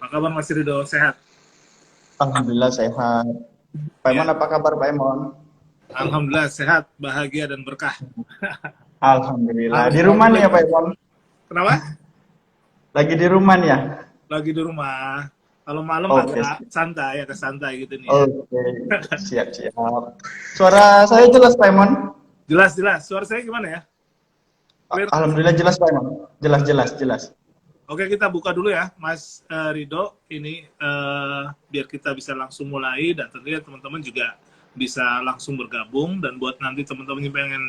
Apa kabar Mas Rido? Sehat? Alhamdulillah sehat. Pak Ya, Iman, apa kabar Pak Iman? alhamdulillah sehat, bahagia dan berkah. Alhamdulillah. Harus Di rumah selalu nih ya Pak begitu. Iman? Kenapa? Lagi di rumah nih ya? Lagi di rumah. Kalau malam Oke, agak santai gitu nih ya. oke. Siap-siap. Suara saya jelas Pak Iman? Jelas, jelas. Suara saya gimana ya? Clear nggak? Alhamdulillah jelas Pak Iman. Jelas, jelas, jelas. Oke, kita buka dulu ya, Mas Rido. Ini biar kita bisa langsung mulai dan tentunya teman-teman juga bisa langsung bergabung dan buat nanti teman-teman yang pengen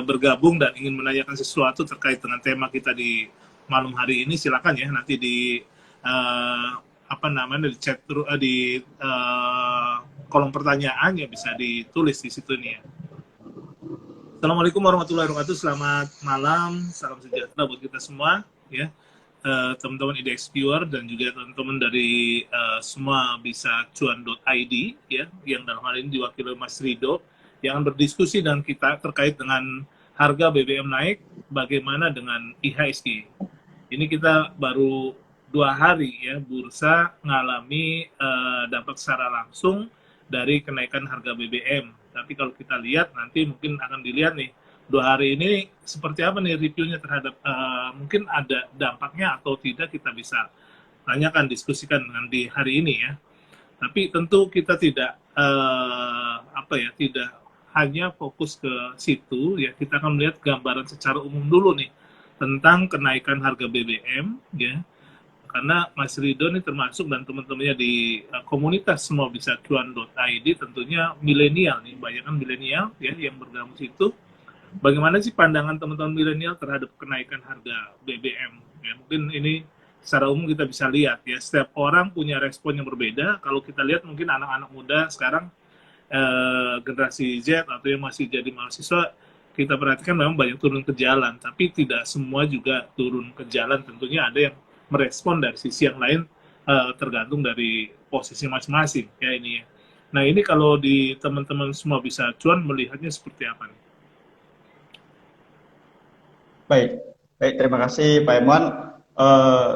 bergabung dan ingin menanyakan sesuatu terkait dengan tema kita di malam hari ini, silakan ya nanti di eh, apa namanya di chat di kolom pertanyaan ya bisa ditulis di situ nih ya. Assalamualaikum warahmatullahi wabarakatuh. Selamat malam, salam sejahtera buat kita semua ya. Teman-teman IDX Viewer dan juga teman-teman dari semua bisa cuan.id ya, yang dalam hal ini diwakili Mas Rido yang berdiskusi dengan kita terkait dengan harga BBM naik, bagaimana dengan IHSG. Ini kita baru 2 hari ya bursa ngalami dampak secara langsung dari kenaikan harga BBM. Tapi kalau kita lihat nanti mungkin akan dilihat nih 2 hari ini seperti apa nih reviewnya terhadap mungkin ada dampaknya atau tidak kita bisa tanyakan diskusikan dengan di hari ini ya. Tapi tentu kita tidak tidak hanya fokus ke situ ya, kita akan melihat gambaran secara umum dulu nih tentang kenaikan harga BBM ya. Karena Mas Rido ini termasuk dan teman-temannya di komunitas semua bisa cuan.id tentunya milenial nih, banyak kan milenial ya yang bergabung situ. Bagaimana sih pandangan teman-teman milenial terhadap kenaikan harga BBM? Ya, mungkin ini secara umum kita bisa lihat ya, setiap orang punya respon yang berbeda. Kalau kita lihat mungkin anak-anak muda sekarang generasi Z atau yang masih jadi mahasiswa, kita perhatikan memang banyak turun ke jalan, tapi tidak semua juga turun ke jalan. Tentunya ada yang merespon dari sisi yang lain, tergantung dari posisi masing-masing ya ini. Nah ini kalau di teman-teman semua bisa cuan melihatnya seperti apa nih? Baik, baik. Terima kasih Pak Iman.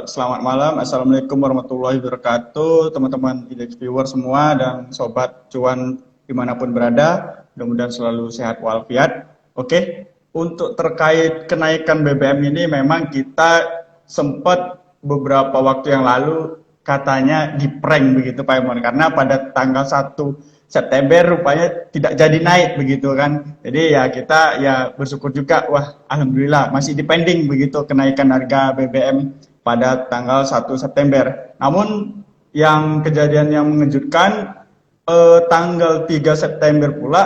Selamat malam. Assalamualaikum warahmatullahi wabarakatuh. Teman-teman IDX Viewer semua dan Sobat Cuan dimanapun berada. Mudah-mudahan selalu sehat walafiat. Oke, untuk terkait kenaikan BBM ini memang kita sempat beberapa waktu yang lalu katanya di prank begitu Pak Iman. Karena pada tanggal 1 September rupanya tidak jadi naik begitu kan. Jadi ya kita ya bersyukur juga, wah alhamdulillah masih dipending begitu kenaikan harga BBM pada tanggal 1 September. Namun yang kejadian yang mengejutkan tanggal 3 September pula.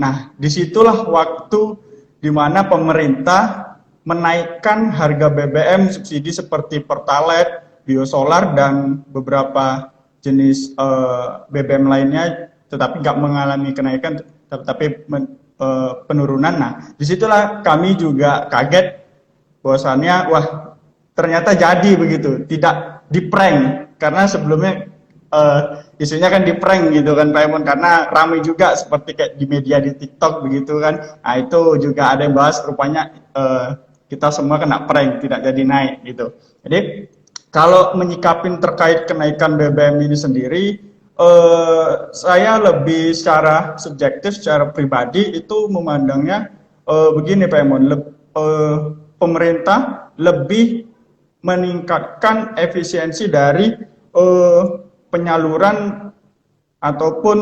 Nah, disitulah waktu di mana pemerintah menaikkan harga BBM subsidi seperti Pertalite, biosolar dan beberapa jenis BBM lainnya, tetapi nggak mengalami kenaikan, tetapi penurunan. Nah, disitulah kami juga kaget bahwasannya, wah ternyata jadi begitu, tidak di prank, karena sebelumnya isunya kan di prank gitu kan Pak Emon, karena ramai juga seperti kayak di media di TikTok begitu kan. Nah itu juga ada yang bahas rupanya kita semua kena prank, tidak jadi naik gitu. Jadi kalau menyikapin terkait kenaikan BBM ini sendiri, saya lebih secara subjektif, secara pribadi itu memandangnya begini Pak Emon, pemerintah lebih meningkatkan efisiensi dari penyaluran ataupun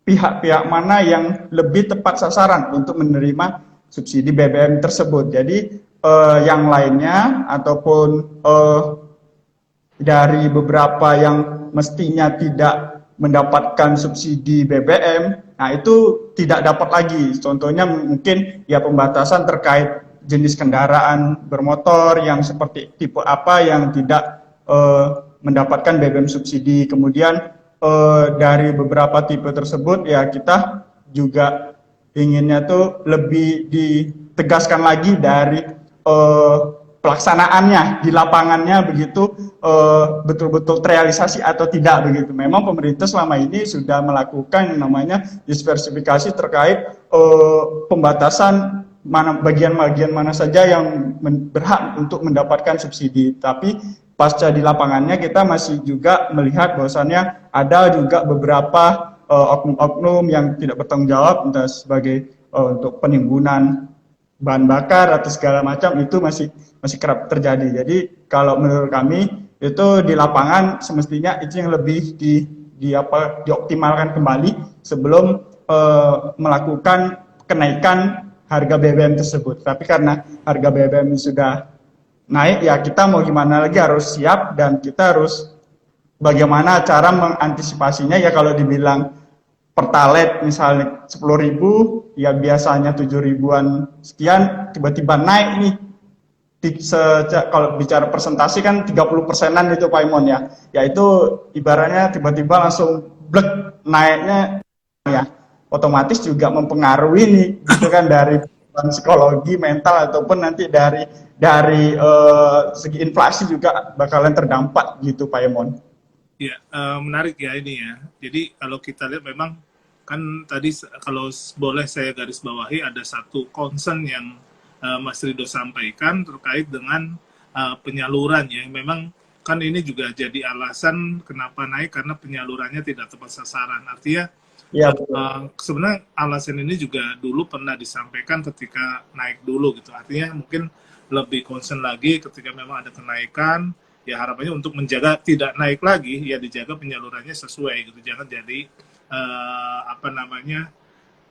pihak-pihak mana yang lebih tepat sasaran untuk menerima subsidi BBM tersebut. Jadi yang lainnya ataupun dari beberapa yang mestinya tidak mendapatkan subsidi BBM, nah itu tidak dapat lagi. Contohnya mungkin ya pembatasan terkait jenis kendaraan bermotor yang seperti tipe apa yang tidak mendapatkan BBM subsidi. Kemudian dari beberapa tipe tersebut ya kita juga inginnya tuh lebih ditegaskan lagi dari pelaksanaannya di lapangannya begitu, betul-betul terrealisasi atau tidak begitu. Memang pemerintah selama ini sudah melakukan yang namanya diversifikasi terkait pembatasan bagian-bagian mana saja yang berhak untuk mendapatkan subsidi. Tapi pasca di lapangannya kita masih juga melihat bahwasannya ada juga beberapa oknum-oknum yang tidak bertanggung jawab, entah sebagai untuk penimbunan bahan bakar atau segala macam, itu masih kerap terjadi. Jadi kalau menurut kami itu di lapangan semestinya itu yang lebih dioptimalkan kembali sebelum melakukan kenaikan harga BBM tersebut. Tapi karena harga BBM sudah naik, ya kita mau gimana lagi, harus siap dan kita harus bagaimana cara mengantisipasinya. Ya kalau dibilang Pertalite misalnya 10.000, ya biasanya 7.000-an sekian, tiba-tiba naik nih. Kalau bicara persentase kan 30%-an itu Pak Imon ya. Ya itu ibaratnya tiba-tiba langsung blek naiknya, ya otomatis juga mempengaruhi nih gitu kan, dari psikologi, mental, ataupun nanti dari segi inflasi juga bakalan terdampak gitu Pak Imon. Ya, menarik ya ini ya. Jadi kalau kita lihat memang kan tadi kalau boleh saya garis bawahi ada satu concern yang Mas Rido sampaikan terkait dengan penyaluran ya. Memang kan ini juga jadi alasan kenapa naik karena penyalurannya tidak tepat sasaran. Artinya Ya, sebenarnya alasan ini juga dulu pernah disampaikan ketika naik dulu gitu. Artinya mungkin lebih concern lagi ketika memang ada kenaikan, ya harapannya untuk menjaga tidak naik lagi, ya dijaga penyalurannya sesuai gitu. Jangan jadi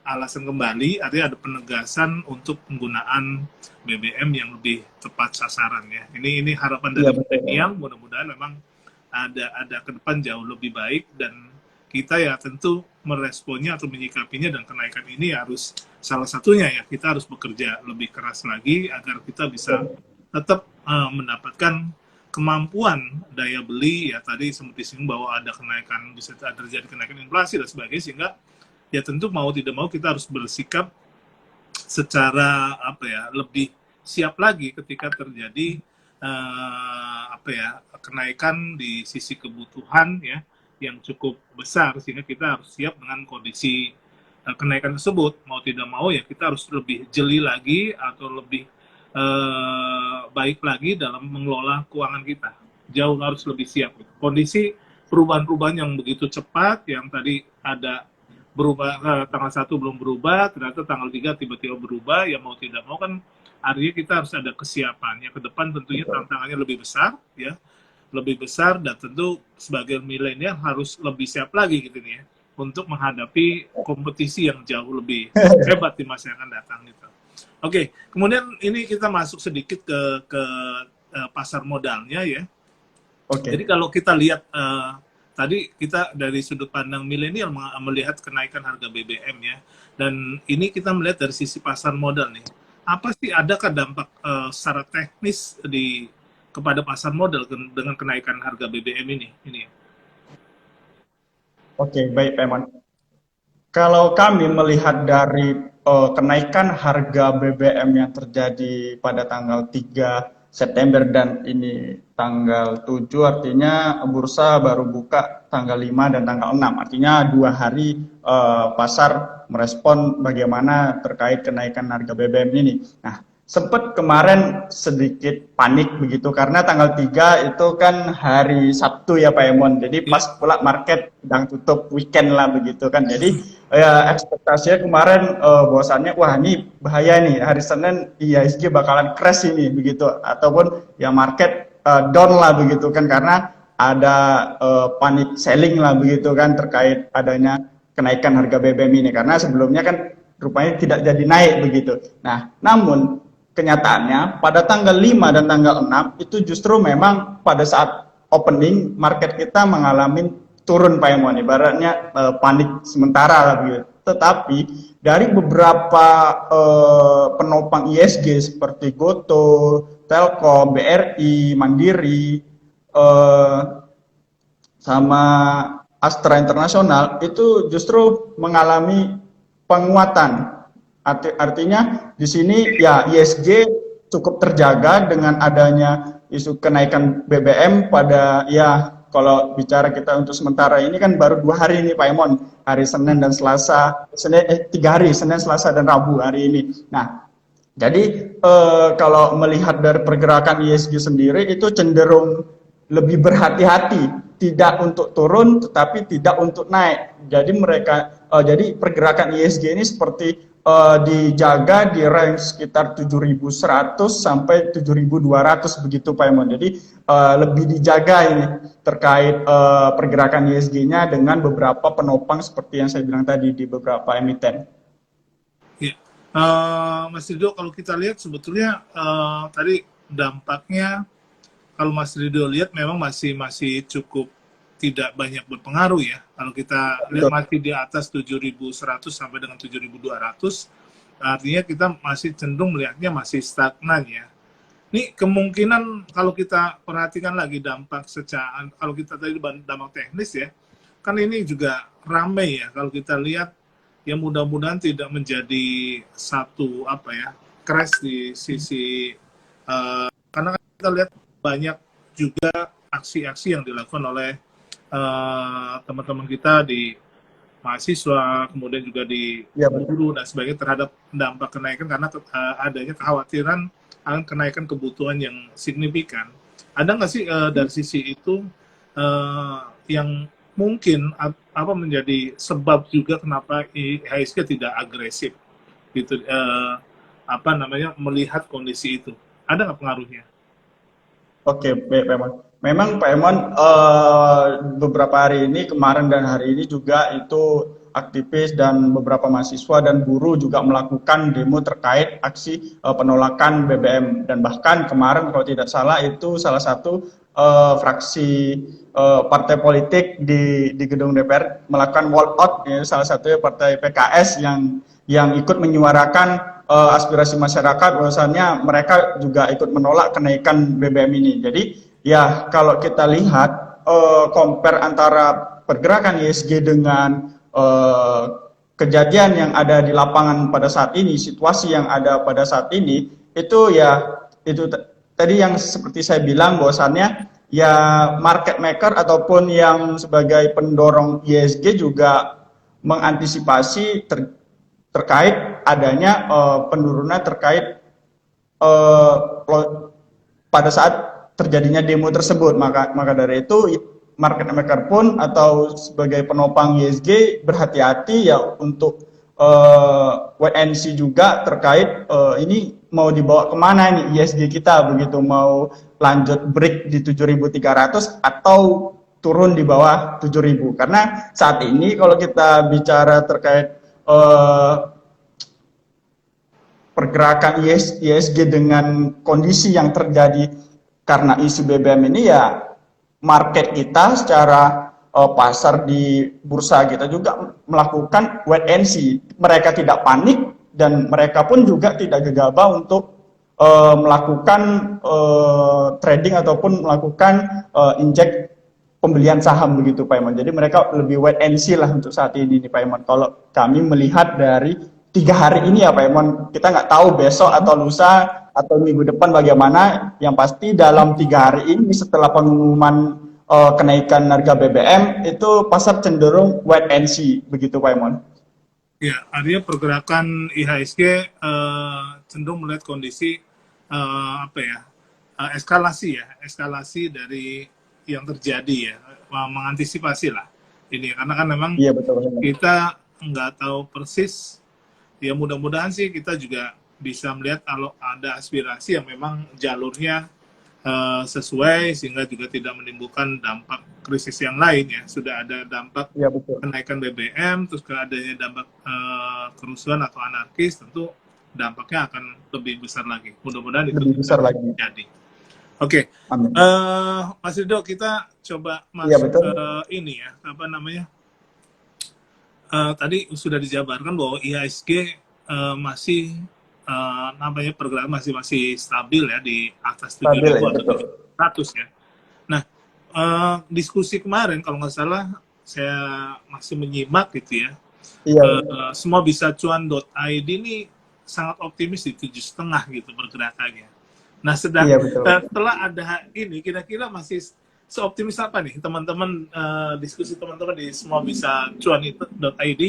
alasan kembali, artinya ada penegasan untuk penggunaan BBM yang lebih tepat sasaran ya. Ini harapan dari milenial, mudah-mudahan memang ada ke depan jauh lebih baik, dan kita ya tentu meresponnya atau menyikapinya, dan kenaikan ini harus salah satunya ya kita harus bekerja lebih keras lagi agar kita bisa tetap mendapatkan kemampuan daya beli ya, tadi seperti disinggung bahwa ada kenaikan, bisa terjadi kenaikan inflasi dan sebagainya, sehingga ya tentu mau tidak mau kita harus bersikap secara lebih siap lagi ketika terjadi kenaikan di sisi kebutuhan ya yang cukup besar, sehingga kita harus siap dengan kondisi kenaikan tersebut. Mau tidak mau ya kita harus lebih jeli lagi atau lebih baik lagi dalam mengelola keuangan kita. Jauh harus lebih siap. Kondisi perubahan-perubahan yang begitu cepat, yang tadi ada berubah, tanggal 1 belum berubah, ternyata tanggal 3 tiba-tiba berubah, ya mau tidak mau kan artinya kita harus ada kesiapan. Ya ke depan tentunya tantangannya lebih besar, ya lebih besar, dan tentu sebagai milenial harus lebih siap lagi gitu nih ya, untuk menghadapi kompetisi yang jauh lebih hebat di masa yang akan datang gitu. Oke, kemudian ini kita masuk sedikit ke pasar modalnya ya. Oke. Jadi kalau kita lihat tadi kita dari sudut pandang milenial melihat kenaikan harga BBM ya, dan ini kita melihat dari sisi pasar modal nih. Apa sih, adakah dampak secara teknis kepada pasar modal dengan kenaikan harga BBM ini? Oke, baik Pak Eman. Kalau kami melihat dari kenaikan harga BBM yang terjadi pada tanggal 3 September dan ini tanggal 7, artinya bursa baru buka tanggal 5 dan tanggal 6, artinya 2 hari pasar merespon bagaimana terkait kenaikan harga BBM ini. Nah, sempat kemarin sedikit panik begitu karena tanggal 3 itu kan hari Sabtu ya Pak Emon. Jadi pas pula market sedang tutup weekend lah begitu kan. Jadi ekspektasinya kemarin bahwasannya wah ini bahaya nih, hari Senin IHSG bakalan crash ini begitu, ataupun ya market down lah begitu kan, karena ada panic selling lah begitu kan terkait adanya kenaikan harga BBM ini, karena sebelumnya kan rupanya tidak jadi naik begitu. Nah, namun kenyataannya pada tanggal 5 dan tanggal 6 itu justru memang pada saat opening market kita mengalami turun Pak Emon, ibaratnya panik sementara lah begitu. Tetapi dari beberapa penopang ISG seperti Goto, Telkom, BRI, Mandiri, sama Astra Internasional itu justru mengalami penguatan. Artinya di sini ya ISG cukup terjaga dengan adanya isu kenaikan BBM pada ya, kalau bicara kita untuk sementara ini kan baru 2 hari ini Pak Emon, hari Senin dan Selasa, 3 hari, Senin, Selasa dan Rabu hari ini. Nah, jadi kalau melihat dari pergerakan ISG sendiri itu cenderung lebih berhati-hati, tidak untuk turun tetapi tidak untuk naik. Jadi jadi pergerakan ISG ini seperti dijaga di range sekitar 7.100 sampai 7.200 begitu Pak Emon. Jadi lebih dijaga ini terkait pergerakan ISG-nya dengan beberapa penopang seperti yang saya bilang tadi di beberapa emiten. Ya. Mas Rido, kalau kita lihat sebetulnya tadi dampaknya, kalau Mas Rido lihat memang masih cukup tidak banyak berpengaruh ya. Kalau kita lihat masih di atas 7.100 sampai dengan 7.200, artinya kita masih cenderung melihatnya masih stagnan ya. Ini kemungkinan kalau kita perhatikan lagi dampak secara, kalau kita tadi dampak teknis ya, kan ini juga ramai ya. Kalau kita lihat, ya mudah-mudahan tidak menjadi satu crash di sisi, karena kita lihat banyak juga aksi-aksi yang dilakukan oleh teman-teman kita di mahasiswa, kemudian juga di guru dan sebagainya terhadap dampak kenaikan, karena adanya kekhawatiran akan kenaikan kebutuhan yang signifikan. Ada nggak sih dari sisi itu yang mungkin menjadi sebab juga kenapa IHSG tidak agresif gitu, melihat kondisi itu? Ada nggak pengaruhnya? Oke, baik Pak Emon. Memang Pak Emon beberapa hari ini, kemarin dan hari ini juga itu aktivis dan beberapa mahasiswa dan buruh juga melakukan demo terkait aksi penolakan BBM, dan bahkan kemarin kalau tidak salah itu salah satu fraksi partai politik di gedung DPR melakukan walkout, ya, salah satunya partai PKS yang ikut menyuarakan aspirasi masyarakat bahwasannya mereka juga ikut menolak kenaikan BBM ini. Jadi ya kalau kita lihat compare antara pergerakan ISG dengan kejadian yang ada di lapangan pada saat ini, situasi yang ada pada saat ini, itu ya itu tadi yang seperti saya bilang bahwasannya ya market maker ataupun yang sebagai pendorong ISG juga mengantisipasi terkait adanya penurunan terkait pada saat terjadinya demo tersebut. Maka dari itu market maker pun atau sebagai penopang ISG berhati-hati ya untuk wait and see juga terkait ini mau dibawa kemana nih ISG kita, begitu mau lanjut break di 7.300 atau turun di bawah 7.000. Karena saat ini kalau kita bicara terkait pergerakan ISG dengan kondisi yang terjadi karena isu BBM ini, ya market kita secara pasar di bursa kita juga melakukan wait and see. Mereka tidak panik dan mereka pun juga tidak gegabah untuk melakukan trading ataupun melakukan injek pembelian saham begitu Pak Iman. Jadi mereka lebih wait and see lah untuk saat ini nih Pak Iman. Kalau kami melihat dari 3 hari ini ya Pak Iman, kita nggak tahu besok atau lusa atau minggu depan bagaimana. Yang pasti dalam 3 hari ini setelah pengumuman kenaikan harga BBM itu pasar cenderung wait and see begitu Pak Iman. Ya, artinya pergerakan IHSG cenderung melihat kondisi eskalasi dari yang terjadi ya, mengantisipasi lah ini, karena kan memang iya, betul. Kita nggak tahu persis ya. Mudah-mudahan sih kita juga bisa melihat kalau ada aspirasi yang memang jalurnya sesuai sehingga juga tidak menimbulkan dampak krisis yang lain ya. Sudah ada dampak ya, betul. Kenaikan BBM, terus adanya dampak kerusuhan atau anarkis, tentu dampaknya akan lebih besar lagi. Mudah-mudahan itu lebih besar lagi jadi. Oke, Mas Rido, kita coba masuk ke ini ya, tadi sudah dijabarkan bahwa IHSG masih pergerakan masih stabil ya di atas 7.000 atau 700 ya. Nah, diskusi kemarin kalau nggak salah saya masih menyimak gitu ya. Semua bisa cuan.id ini sangat optimis di 7,5 gitu pergerakannya. Nah, setelah ada ini, kira-kira masih seoptimis apa nih teman-teman, diskusi teman-teman di semua bisa cuan.id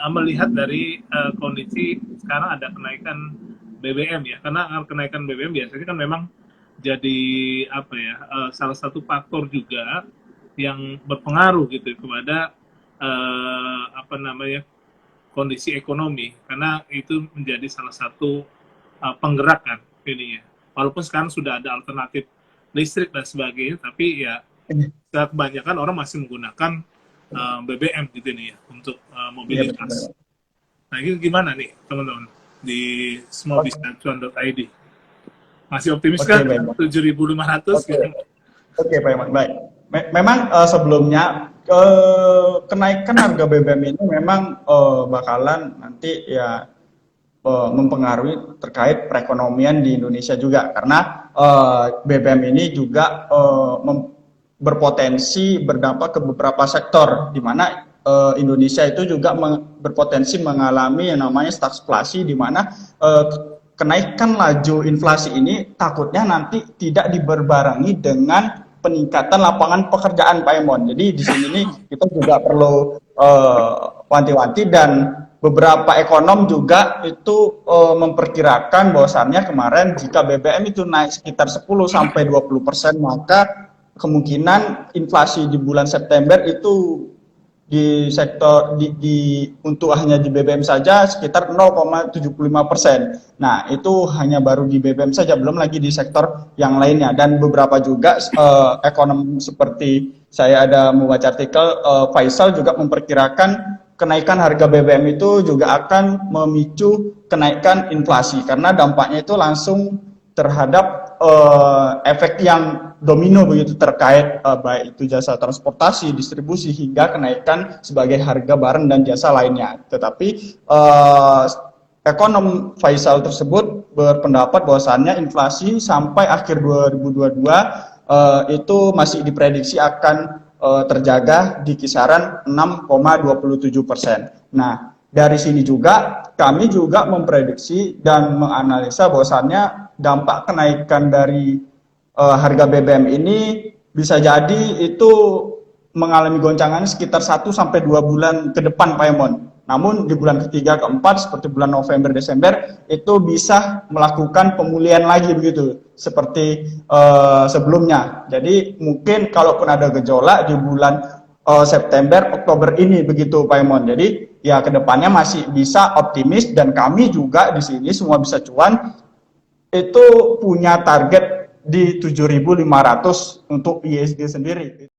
melihat dari kondisi sekarang ada kenaikan BBM ya, karena kenaikan BBM biasanya kan memang jadi apa ya, salah satu faktor juga yang berpengaruh gitu kepada apa namanya, kondisi ekonomi, karena itu menjadi salah satu penggerak kan ininya. Walaupun sekarang sudah ada alternatif listrik dan sebagainya, tapi ya kebanyakan orang masih menggunakan BBM gitu nih ya untuk Iya, betul. mobilitas. Nah ini gimana nih teman-teman di smallbusiness.id? Masih optimis Oke, kan baik. 7.500 Oke, gitu? oke, Pak Iman. Baik. Memang sebelumnya kenaikan harga BBM ini memang bakalan nanti ya mempengaruhi terkait perekonomian di Indonesia juga karena BBM ini juga berpotensi berdampak ke beberapa sektor di mana Indonesia itu juga berpotensi mengalami yang namanya stagflasi di mana kenaikan laju inflasi ini takutnya nanti tidak diberbarengi dengan peningkatan lapangan pekerjaan Pak Emon. Jadi di sini nih kita juga perlu wanti-wanti dan beberapa ekonom juga itu memperkirakan bahwasannya kemarin jika BBM itu naik sekitar 10-20%, maka kemungkinan inflasi di bulan September itu di sektor untuk hanya di BBM saja sekitar 0,75%. Nah, itu hanya baru di BBM saja, belum lagi di sektor yang lainnya. Dan beberapa juga ekonom seperti saya ada membaca artikel Faisal juga memperkirakan kenaikan harga BBM itu juga akan memicu kenaikan inflasi karena dampaknya itu langsung terhadap efek yang domino begitu terkait baik itu jasa transportasi, distribusi hingga kenaikan sebagai harga barang dan jasa lainnya. Tetapi ekonom Faisal tersebut berpendapat bahwasannya inflasi sampai akhir 2022 itu masih diprediksi akan terjaga di kisaran 6,27%. Nah, dari sini juga kami juga memprediksi dan menganalisa bahwasannya dampak kenaikan dari harga BBM ini bisa jadi itu mengalami goncangan sekitar 1-2 bulan ke depan Pak Emon. Namun di bulan ketiga, keempat seperti bulan November, Desember itu bisa melakukan pemulihan lagi begitu seperti sebelumnya. Jadi mungkin kalaupun ada gejolak di bulan September, Oktober ini begitu Pak Emon. Jadi ya kedepannya masih bisa optimis dan kami juga di sini semua bisa cuan itu punya target di 7.500 untuk ISG sendiri.